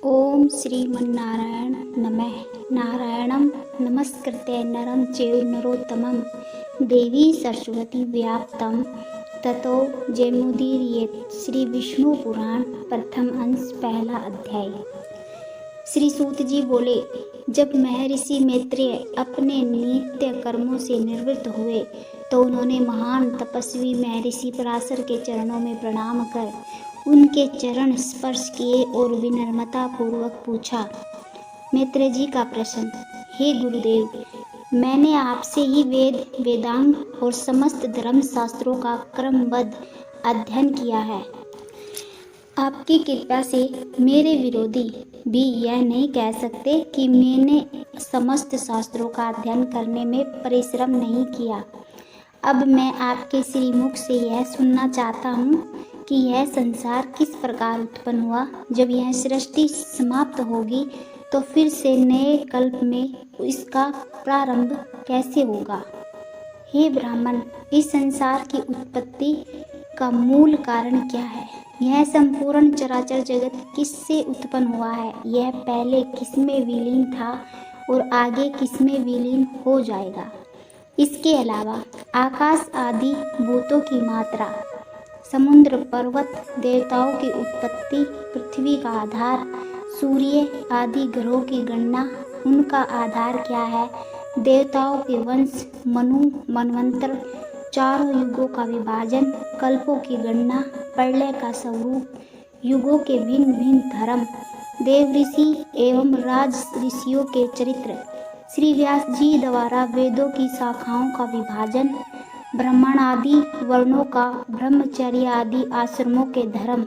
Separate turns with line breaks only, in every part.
ओम श्रीमन्नारायण नमः। नारायणं नमस्कृत्य नरं चैव नरोत्तमं देवी सरस्वती व्याप्तं ततो जयमुदीरयेत्। श्री विष्णु पुराण प्रथम अंश पहला अध्याय। श्री सूत जी बोले, जब महर्षि मैत्रेय अपने नित्य कर्मों से निवृत्त हुए तो उन्होंने महान तपस्वी महर्षि पराशर के चरणों में प्रणाम कर उनके चरण स्पर्श किए और विनम्रता पूर्वक पूछा। मैत्रेय जी का प्रश्न। हे गुरुदेव, मैंने आपसे ही वेदांग और समस्त धर्म शास्त्रों का क्रमबद्ध अध्ययन किया है। आपकी कृपा से मेरे विरोधी भी यह नहीं कह सकते कि मैंने समस्त शास्त्रों का अध्ययन करने में परिश्रम नहीं किया। अब मैं आपके श्रीमुख से यह सुनना चाहता हूँ कि यह संसार किस प्रकार उत्पन्न हुआ। जब यह सृष्टि समाप्त होगी तो फिर से नए कल्प में इसका प्रारंभ कैसे होगा। हे ब्राह्मण, इस संसार की उत्पत्ति का मूल कारण क्या है? यह संपूर्ण चराचर जगत किससे उत्पन्न हुआ है? यह पहले किसमें विलीन था और आगे किसमें विलीन हो जाएगा? इसके अलावा आकाश आदि भूतों की मात्रा, समुद्र, पर्वत, देवताओं की उत्पत्ति, पृथ्वी का आधार, सूर्य आदि ग्रहों की गणना, उनका आधार क्या है, देवताओं के वंश, मनु, मनवंतर, चारों युगों का विभाजन, कल्पों की गणना, प्रलय का स्वरूप, युगों के भिन्न भिन्न धर्म, देव ऋषि एवं राज ऋषियों के चरित्र, श्री व्यास जी द्वारा वेदों की शाखाओं का विभाजन, ब्राह्मण आदि वर्णों का, ब्रह्मचर्य आदि आश्रमों के धर्म,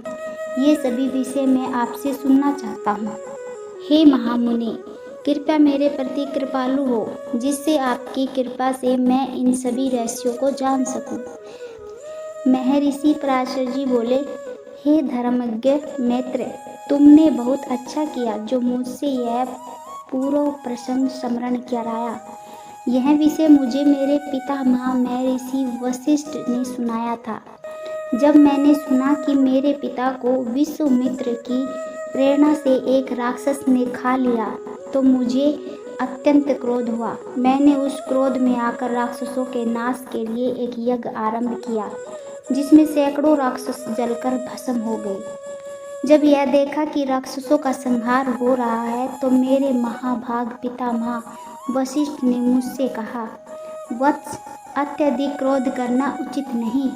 ये सभी विषय मैं आपसे सुनना चाहता हूँ। हे महामुनि, कृपया मेरे प्रति कृपालु हो, जिससे आपकी कृपा से मैं इन सभी रहस्यों को जान सकूं। महर्षि पराशर जी बोले, हे धर्मज्ञ मैत्रेय, तुमने बहुत अच्छा किया जो मुझसे यह पूर्व प्रसंग स्मरण कराया। यह विषय मुझे मेरे पितामह महर्षि वशिष्ठ ने सुनाया था। जब मैंने सुना कि मेरे पिता को विश्वामित्र की प्रेरणा से एक राक्षस ने खा लिया तो मुझे अत्यंत क्रोध हुआ। मैंने उस क्रोध में आकर राक्षसों के नाश के लिए एक यज्ञ आरंभ किया, जिसमें सैकड़ों राक्षस जलकर भस्म हो गए। जब यह देखा कि राक्षसों का संहार हो रहा है तो मेरे महाभाग पितामह वशिष्ठ ने मुझसे कहा, वत्स, अत्यधिक क्रोध करना उचित नहीं,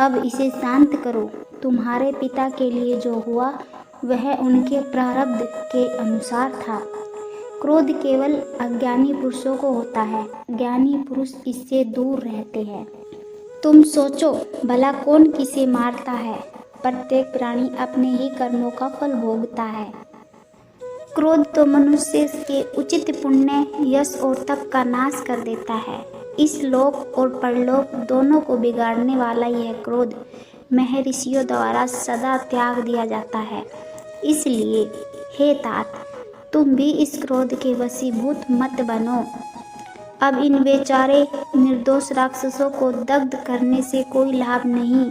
अब इसे शांत करो। तुम्हारे पिता के लिए जो हुआ वह उनके प्रारब्ध के अनुसार था। क्रोध केवल अज्ञानी पुरुषों को होता है, ज्ञानी पुरुष इससे दूर रहते हैं। तुम सोचो, भला कौन किसे मारता है? प्रत्येक प्राणी अपने ही कर्मों का फल भोगता है। क्रोध तो मनुष्य के उचित पुण्य, यश और तप का नाश कर देता है। इस लोक और परलोक दोनों को बिगाड़ने वाला यह क्रोध महर्षियों द्वारा सदा त्याग दिया जाता है। इसलिए हे तात, तुम भी इस क्रोध के वशीभूत मत बनो। अब इन बेचारे निर्दोष राक्षसों को दग्ध करने से कोई लाभ नहीं।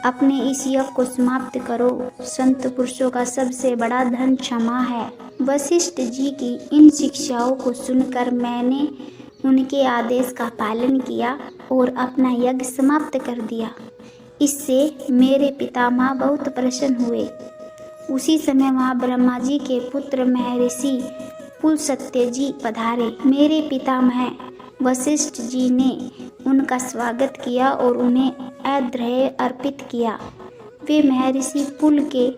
अपने इस यज्ञ को समाप्त करो। संत पुरुषों का सबसे बड़ा धन क्षमा है। वशिष्ठ जी की इन शिक्षाओं को सुनकर मैंने उनके आदेश का पालन किया और अपना यज्ञ समाप्त कर दिया। इससे मेरे पितामह बहुत प्रसन्न हुए। उसी समय वहाँ ब्रह्मा जी के पुत्र महर्षि पुलस्त्य जी पधारे। मेरे पितामह वशिष्ठ जी ने उनका स्वागत किया और उन्हें अर्घ्य अर्पित किया। वे महर्षि पुल के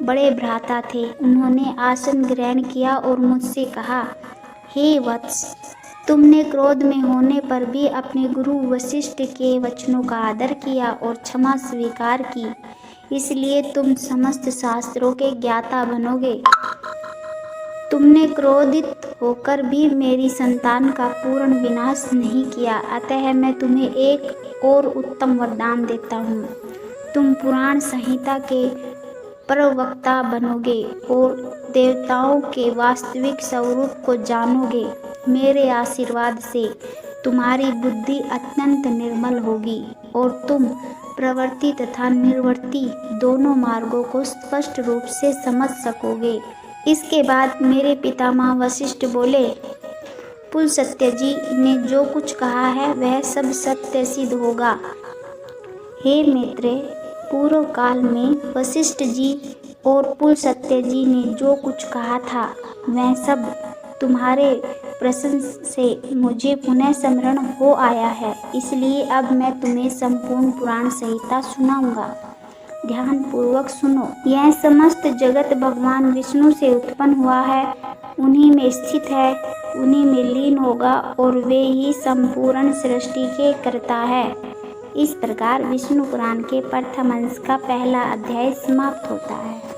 बड़े भ्राता थे। उन्होंने आसन ग्रहण किया और मुझसे कहा, हे वत्स, तुमने क्रोध में होने पर भी अपने गुरु वशिष्ठ के वचनों का आदर किया और क्षमा स्वीकार की, इसलिए तुम समस्त शास्त्रों के ज्ञाता बनोगे। तुमने क्रोधित होकर भी मेरी संतान का पूर्ण विनाश नहीं किया, अतः मैं तुम्हें एक और उत्तम वरदान देता हूँ। तुम पुराण संहिता के प्रवक्ता बनोगे और देवताओं के वास्तविक स्वरूप को जानोगे। मेरे आशीर्वाद से तुम्हारी बुद्धि अत्यंत निर्मल होगी और तुम प्रवृत्ति तथा निवृत्ति दोनों मार्गों को स्पष्ट रूप से समझ सकोगे। इसके बाद मेरे पितामह वशिष्ठ बोले, पुलस्त्य जी ने जो कुछ कहा है वह सब सत्य सिद्ध होगा। हे मैत्रेय, पूर्व काल में वशिष्ठ जी और पुलस्त्य जी ने जो कुछ कहा था वह सब तुम्हारे प्रश्न से मुझे पुनः स्मरण हो आया है, इसलिए अब मैं तुम्हें संपूर्ण पुराण संहिता सुनाऊंगा। ध्यान पूर्वक सुनो। यह समस्त जगत भगवान विष्णु से उत्पन्न हुआ है, उन्हीं में स्थित है, उन्हीं में लीन होगा और वे ही संपूर्ण सृष्टि के कर्ता है। इस प्रकार विष्णु पुराण के प्रथम अंश का पहला अध्याय समाप्त होता है।